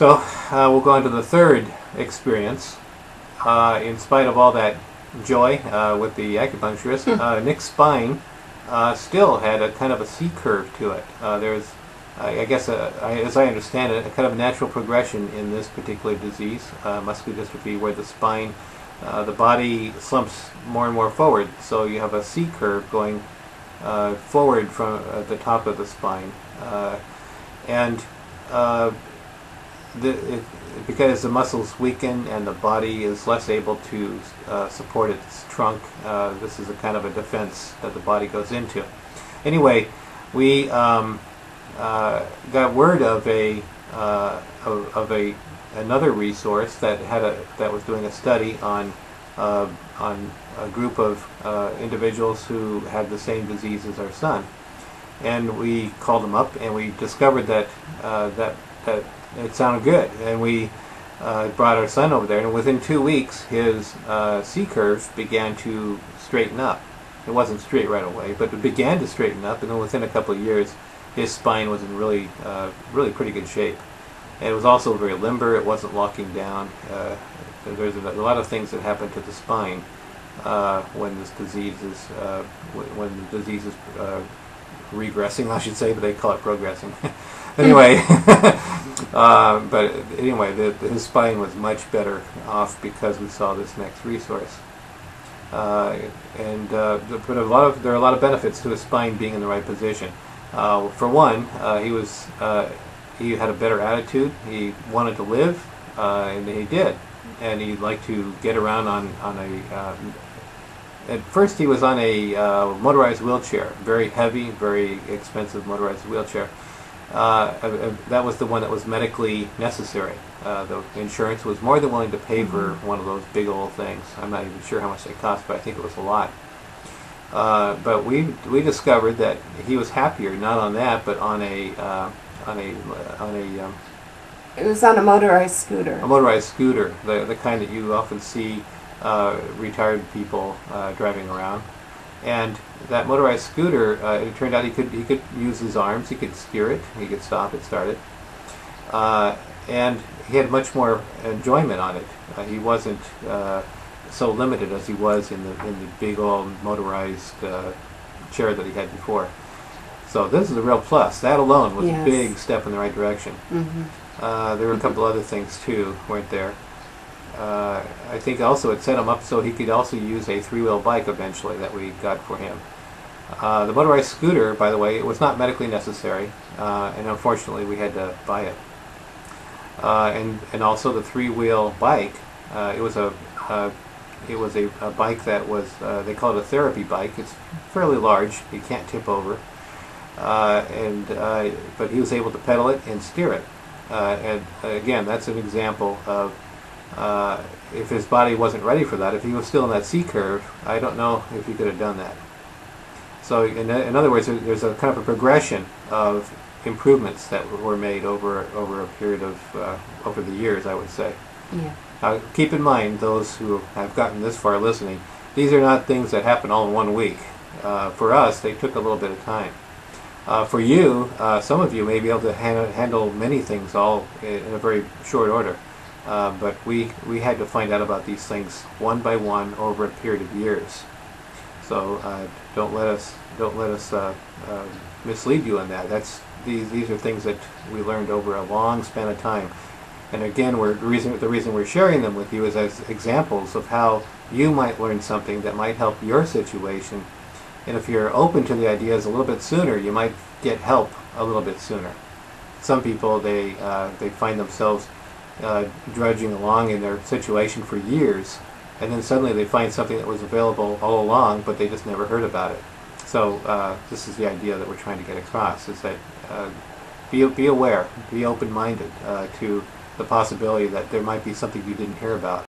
So we'll go on to the third experience. In spite of all that joy with the acupuncturist, Nick's spine still had a kind of a C curve to it. There's, I guess, as I understand it, a kind of natural progression in this particular disease, muscular dystrophy, where the spine, the body slumps more and more forward. So you have a C curve going forward from the top of the spine, because the muscles weaken and the body is less able to support its trunk. This is a kind of a defense that the body goes into. Anyway, we got word of another resource that was doing a study on a group of individuals who had the same disease as our son, and we called them up and we discovered that it sounded good, and we brought our son over there, and within 2 weeks his C curve began to straighten up. It wasn't straight right away, but it began to straighten up, and then within a couple of years his spine was in really pretty good shape. And it was also very limber. It wasn't locking down. There's a lot of things that happen to the spine when this disease is regressing, I should say, but they call it progressing. Anyway, his spine was much better off because we saw this next resource. But there are a lot of benefits to his spine being in the right position. For one, he had a better attitude. He wanted to live, and he did. And he liked to get around on a. At first, he was on a motorized wheelchair, very heavy, very expensive motorized wheelchair. That was the one that was medically necessary. The insurance was more than willing to pay for one of those big old things. I'm not even sure how much they cost, but I think it was a lot. But we discovered that he was happier not on that, but on a it was on a motorized scooter. A motorized scooter, the kind that you often see retired people driving around. And that motorized scooter, it turned out he could use his arms, he could steer it, he could stop it, start it, and he had much more enjoyment on it. He wasn't so limited as he was in the big old motorized chair that he had before. So this is a real plus. That alone was a big step in the right direction. There were a couple other things too, weren't there? I think also it set him up so he could also use a three-wheel bike eventually that we got for him. The motorized scooter, by the way, it was not medically necessary, and unfortunately we had to buy it. And also the three-wheel bike, it was a bike that was, they call it a therapy bike. It's fairly large. You can't tip over. But he was able to pedal it and steer it. And again, that's an example of if his body wasn't ready for that, if he was still in that C curve, I don't know if he could have done that. So in other words, there's a kind of a progression of improvements that were made over a period of over the years, I would say. Yeah. Keep in mind, those who have gotten this far listening, these are not things that happen all in 1 week. For us, they took a little bit of time. For you, some of you may be able to handle many things all in a very short order. But we had to find out about these things one by one over a period of years. So don't let us mislead you in that. These are things that we learned over a long span of time. And again, the reason we're sharing them with you is as examples of how you might learn something that might help your situation. And if you're open to the ideas a little bit sooner, you might get help a little bit sooner. Some people, they find themselves drudging along in their situation for years, and then suddenly they find something that was available all along, but they just never heard about it. So this is the idea that we're trying to get across, is that be aware, be open-minded to the possibility that there might be something you didn't hear about.